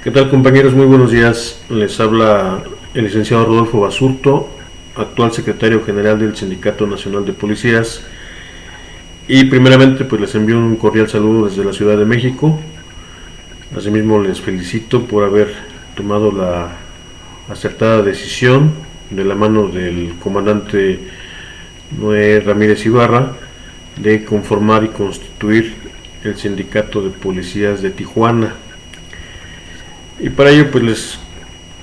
¿Qué tal, compañeros? Muy buenos días. Les habla el licenciado Rodolfo Basurto, actual secretario general del Sindicato Nacional de Policías. Y primeramente pues les envío un cordial saludo desde la Ciudad de México. Asimismo les felicito por haber tomado la acertada decisión de la mano del comandante Noé Ramírez Ibarra de conformar y constituir el Sindicato de Policías de Tijuana. Y para ello pues les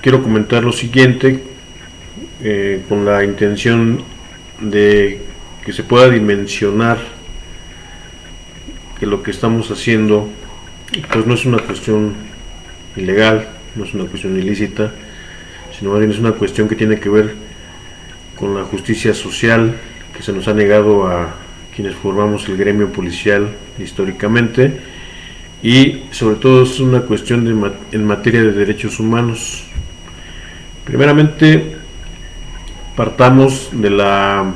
quiero comentar lo siguiente, con la intención de que se pueda dimensionar que lo que estamos haciendo pues no es una cuestión ilegal, no es una cuestión ilícita, sino más bien es una cuestión que tiene que ver con la justicia social que se nos ha negado a quienes formamos el gremio policial históricamente, y sobre todo es una cuestión en materia de derechos humanos. Primeramente, partamos de la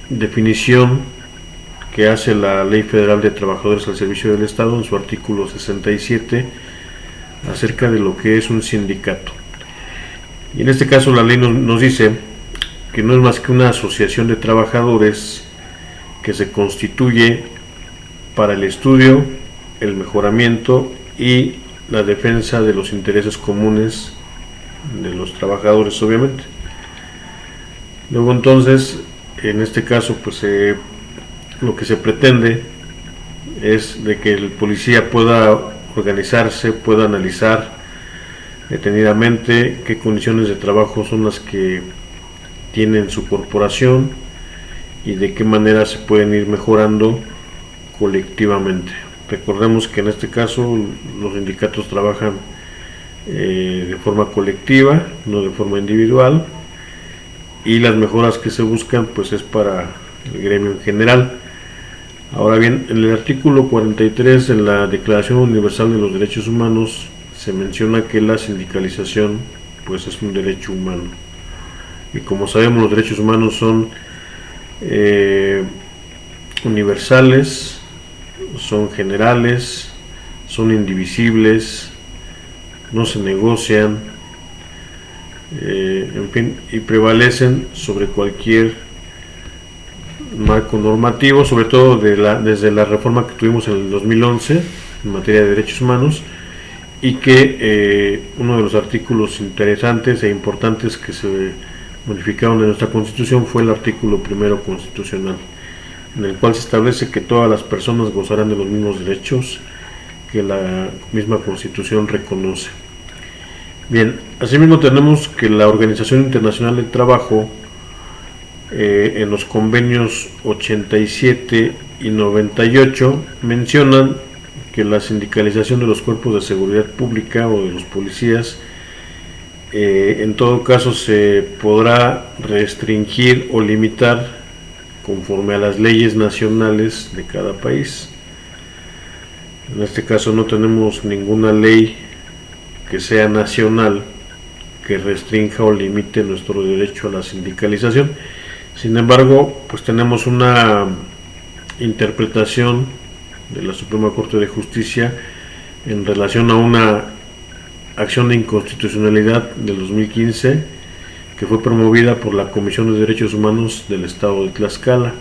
definición que hace la Ley Federal de Trabajadores al Servicio del Estado en su artículo 67 acerca de lo que es un sindicato. Y en este caso la ley nos dice que no es más que una asociación de trabajadores que se constituye para el estudio, el mejoramiento y la defensa de los intereses comunes de los trabajadores, obviamente. Luego entonces, en este caso, pues lo que se pretende es de que el policía pueda organizarse, pueda analizar detenidamente qué condiciones de trabajo son las que tienen su corporación y de qué manera se pueden ir mejorando colectivamente. Recordemos que en este caso los sindicatos trabajan de forma colectiva, no de forma individual, y las mejoras que se buscan pues es para el gremio en general. Ahora bien, en el artículo 43 de la Declaración Universal de los Derechos Humanos se menciona que la sindicalización pues es un derecho humano, y como sabemos los derechos humanos son universales, son generales, son indivisibles, no se negocian, en fin, y prevalecen sobre cualquier marco normativo, sobre todo desde la reforma que tuvimos en el 2011 en materia de derechos humanos, y que uno de los artículos interesantes e importantes que se modificaron en nuestra Constitución fue el artículo primero constitucional, en el cual se establece que todas las personas gozarán de los mismos derechos que la misma Constitución reconoce. Bien, asimismo tenemos que la Organización Internacional del Trabajo, en los convenios 87 y 98, mencionan que la sindicalización de los cuerpos de seguridad pública o de los policías, en todo caso se podrá restringir o limitar conforme a las leyes nacionales de cada país. En este caso no tenemos ninguna ley que sea nacional que restrinja o limite nuestro derecho a la sindicalización. Sin embargo, pues tenemos una interpretación de la Suprema Corte de Justicia en relación a una acción de inconstitucionalidad del 2015 que fue promovida por la Comisión de Derechos Humanos del Estado de Tlaxcala.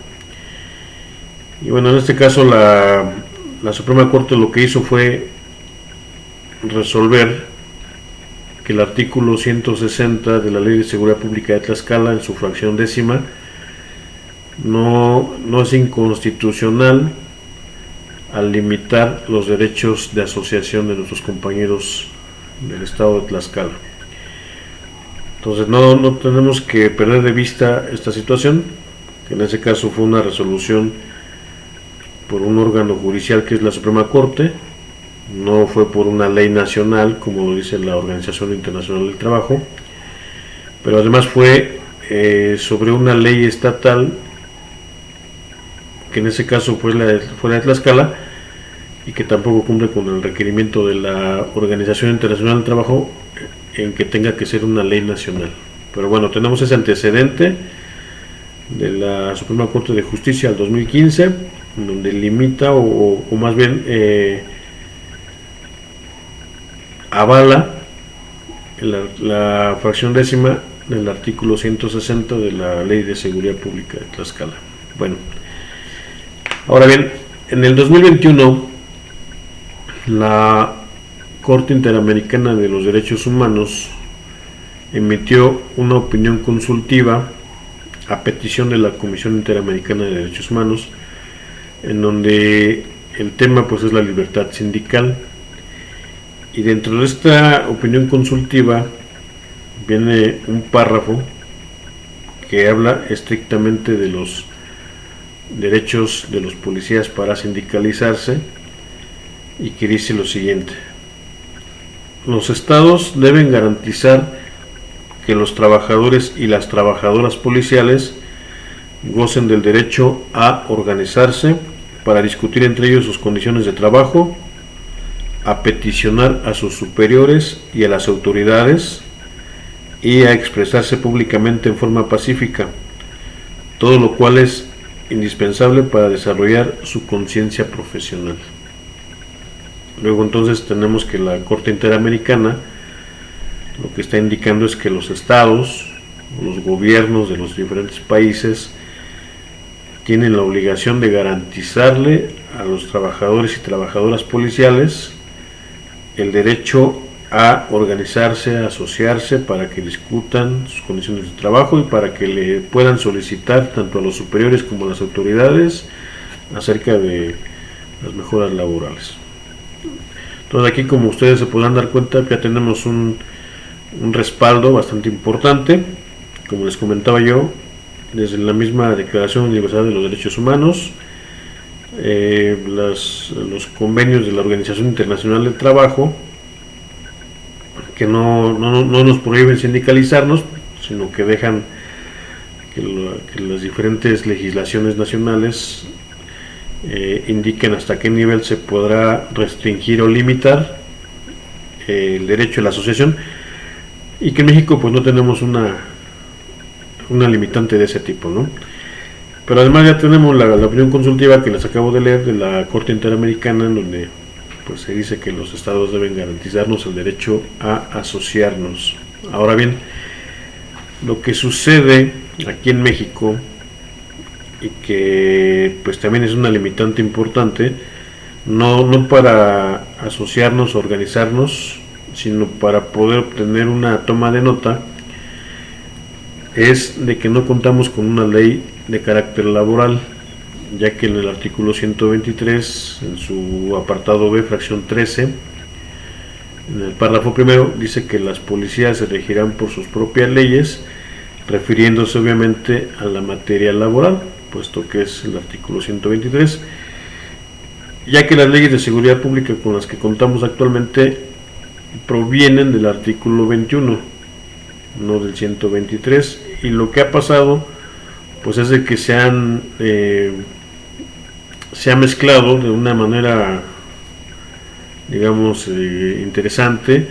Y bueno, en este caso la Suprema Corte lo que hizo fue resolver que el artículo 160 de la Ley de Seguridad Pública de Tlaxcala, en su fracción décima, no es inconstitucional al limitar los derechos de asociación de nuestros compañeros del estado de Tlaxcala. Entonces no tenemos que perder de vista esta situación, que en ese caso fue una resolución por un órgano judicial que es la Suprema Corte, no fue por una ley nacional como lo dice la Organización Internacional del Trabajo, pero además fue sobre una ley estatal, que en ese caso fue la de Tlaxcala, y que tampoco cumple con el requerimiento de la Organización Internacional del Trabajo en que tenga que ser una ley nacional. Pero bueno, tenemos ese antecedente de la Suprema Corte de Justicia del 2015, donde limita o más bien avala la fracción décima del artículo 160 de la Ley de Seguridad Pública de Tlaxcala. Bueno, ahora bien, en el 2021 la Corte Interamericana de los Derechos Humanos emitió una opinión consultiva a petición de la Comisión Interamericana de Derechos Humanos, en donde el tema pues es la libertad sindical, y dentro de esta opinión consultiva viene un párrafo que habla estrictamente de los derechos de los policías para sindicalizarse, y que dice lo siguiente: los estados deben garantizar que los trabajadores y las trabajadoras policiales gocen del derecho a organizarse para discutir entre ellos sus condiciones de trabajo, a peticionar a sus superiores y a las autoridades, y a expresarse públicamente en forma pacífica, todo lo cual es indispensable para desarrollar su conciencia profesional. Luego entonces tenemos que la Corte Interamericana lo que está indicando es que los estados, los gobiernos de los diferentes países tienen la obligación de garantizarle a los trabajadores y trabajadoras policiales el derecho a organizarse, a asociarse para que discutan sus condiciones de trabajo y para que le puedan solicitar tanto a los superiores como a las autoridades acerca de las mejoras laborales. Entonces aquí, como ustedes se podrán dar cuenta, ya tenemos un respaldo bastante importante, como les comentaba yo, desde la misma Declaración Universal de los Derechos Humanos, los convenios de la Organización Internacional del Trabajo, que no nos prohíben sindicalizarnos, sino que dejan que las diferentes legislaciones nacionales indiquen hasta qué nivel se podrá restringir o limitar el derecho a la asociación, y que en México pues no tenemos una limitante de ese tipo, ¿no? Pero además ya tenemos la opinión consultiva que les acabo de leer de la Corte Interamericana, en donde pues se dice que los estados deben garantizarnos el derecho a asociarnos. Ahora bien, lo que sucede aquí en México, y que pues también es una limitante importante, no para asociarnos o organizarnos, sino para poder obtener una toma de nota, es de que no contamos con una ley de carácter laboral, ya que en el artículo 123, en su apartado B, fracción 13, en el párrafo primero, dice que las policías se regirán por sus propias leyes, refiriéndose obviamente a la materia laboral, puesto que es el artículo 123, ya que las leyes de seguridad pública con las que contamos actualmente provienen del artículo 21, no del 123, y lo que ha pasado pues es de que se ha mezclado de una manera, digamos, interesante,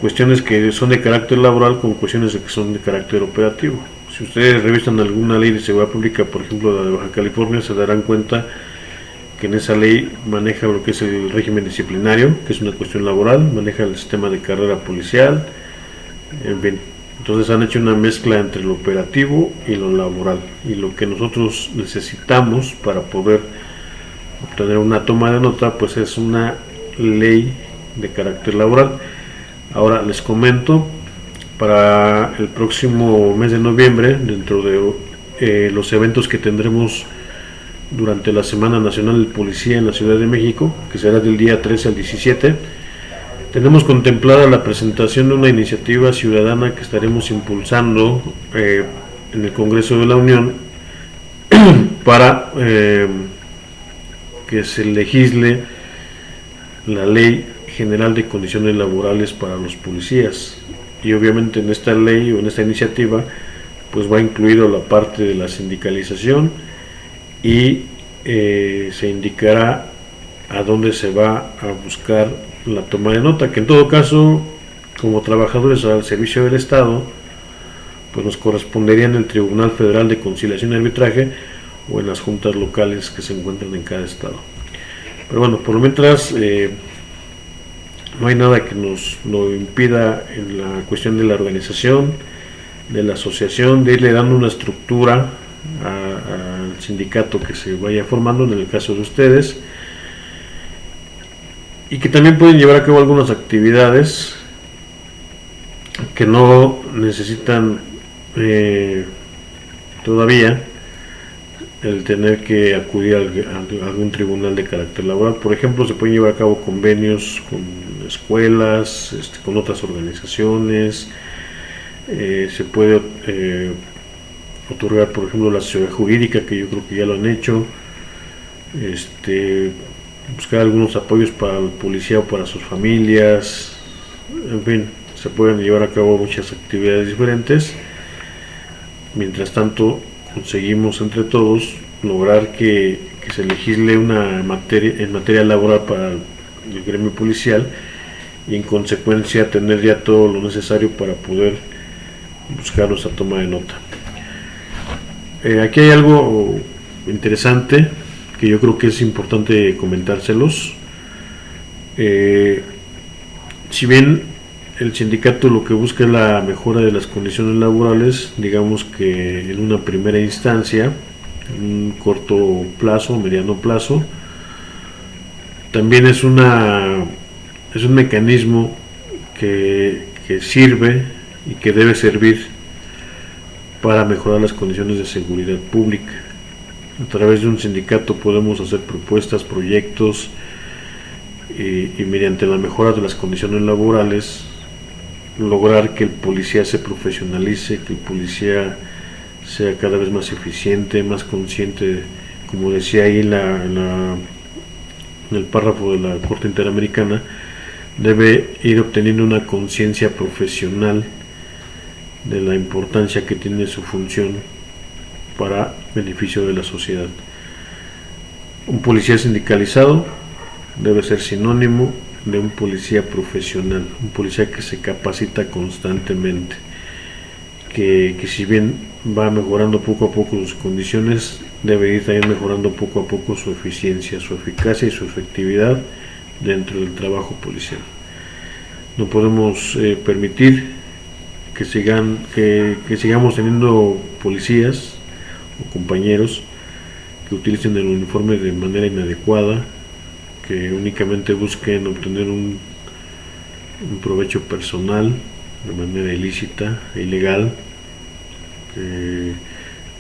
cuestiones que son de carácter laboral con cuestiones que son de carácter operativo. Si ustedes revisan alguna ley de seguridad pública, por ejemplo la de Baja California, se darán cuenta que en esa ley maneja lo que es el régimen disciplinario, que es una cuestión laboral, maneja el sistema de carrera policial, en fin. Entonces han hecho una mezcla entre lo operativo y lo laboral, y lo que nosotros necesitamos para poder obtener una toma de nota pues es una ley de carácter laboral. Ahora les comento, para el próximo mes de noviembre, dentro de los eventos que tendremos durante la Semana Nacional del Policía en la Ciudad de México, que será del día 13 al 17, tenemos contemplada la presentación de una iniciativa ciudadana que estaremos impulsando en el Congreso de la Unión para que se legisle la Ley General de Condiciones Laborales para los policías. Y obviamente en esta ley o en esta iniciativa pues va incluido la parte de la sindicalización, y se indicará a dónde se va a buscar la toma de nota, que en todo caso, como trabajadores al servicio del Estado, pues nos correspondería en el Tribunal Federal de Conciliación y Arbitraje o en las juntas locales que se encuentran en cada estado. Pero bueno, por lo mientras No hay nada que nos lo impida en la cuestión de la organización, de la asociación, de irle dando una estructura al sindicato que se vaya formando, en el caso de ustedes, y que también pueden llevar a cabo algunas actividades que no necesitan todavía el tener que acudir a algún tribunal de carácter laboral. Por ejemplo, se pueden llevar a cabo convenios con escuelas, con otras organizaciones, se puede otorgar, por ejemplo, la asesoría jurídica, que yo creo que ya lo han hecho, buscar algunos apoyos para el policía o para sus familias, en fin, se pueden llevar a cabo muchas actividades diferentes. Mientras tanto, conseguimos entre todos lograr que se legisle en materia laboral para el gremio policial, y en consecuencia tener ya todo lo necesario para poder buscar nuestra toma de nota. Aquí hay algo interesante que yo creo que es importante comentárselos. Si bien el sindicato lo que busca es la mejora de las condiciones laborales, digamos que en una primera instancia, en un corto plazo, mediano plazo, también es un mecanismo que sirve y que debe servir para mejorar las condiciones de seguridad pública. A través de un sindicato podemos hacer propuestas, proyectos, y mediante la mejora de las condiciones laborales lograr que el policía se profesionalice, que el policía sea cada vez más eficiente, más consciente, como decía ahí en el párrafo de la Corte Interamericana, debe ir obteniendo una conciencia profesional de la importancia que tiene su función para beneficio de la sociedad. Un policía sindicalizado debe ser sinónimo de un policía profesional, un policía que se capacita constantemente, que si bien va mejorando poco a poco sus condiciones, debe ir también mejorando poco a poco su eficiencia, su eficacia y su efectividad dentro del trabajo policial. No podemos permitir que sigamos teniendo policías o compañeros que utilicen el uniforme de manera inadecuada, que únicamente busquen obtener un provecho personal de manera ilícita e ilegal,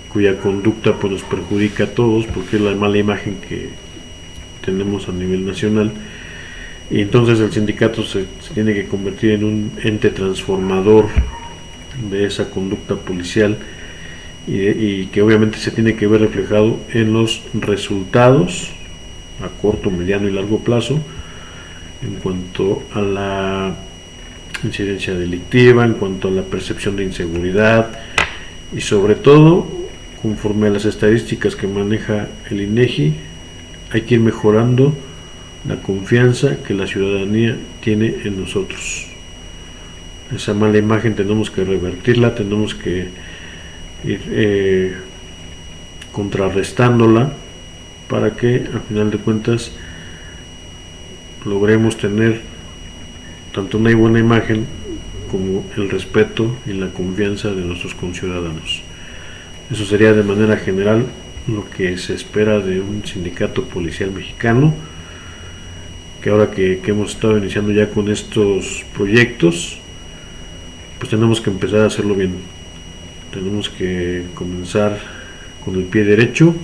cuya conducta pues nos perjudica a todos, porque es la mala imagen que tenemos a nivel nacional. Y entonces el sindicato se tiene que convertir en un ente transformador de esa conducta policial, y que obviamente se tiene que ver reflejado en los resultados a corto, mediano y largo plazo en cuanto a la incidencia delictiva, en cuanto a la percepción de inseguridad, y sobre todo, conforme a las estadísticas que maneja el INEGI, hay que ir mejorando la confianza que la ciudadanía tiene en nosotros. Esa mala imagen tenemos que revertirla, tenemos que ir contrarrestándola, para que al final de cuentas logremos tener tanto una buena imagen como el respeto y la confianza de nuestros conciudadanos. Eso sería de manera general lo que se espera de un sindicato policial mexicano, que ahora que hemos estado iniciando ya con estos proyectos, pues tenemos que empezar a hacerlo bien. Tenemos que comenzar con el pie derecho,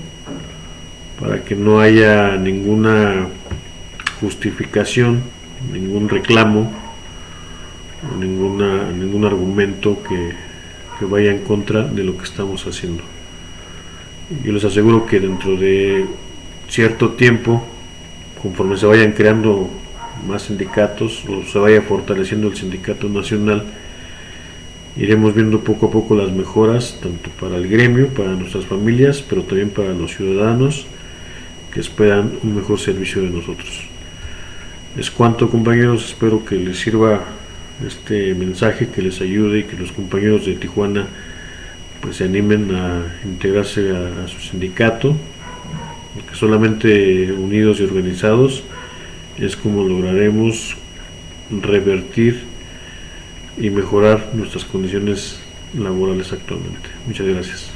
para que no haya ninguna justificación, ningún reclamo, ningún argumento que vaya en contra de lo que estamos haciendo. Yo les aseguro que dentro de cierto tiempo, conforme se vayan creando más sindicatos o se vaya fortaleciendo el sindicato nacional, iremos viendo poco a poco las mejoras, tanto para el gremio, para nuestras familias, pero también para los ciudadanos que esperan un mejor servicio de nosotros. Es cuanto, compañeros, espero que les sirva este mensaje, que les ayude, y que los compañeros de Tijuana pues se animen a integrarse a su sindicato, porque solamente unidos y organizados es como lograremos revertir y mejorar nuestras condiciones laborales actualmente. Muchas gracias.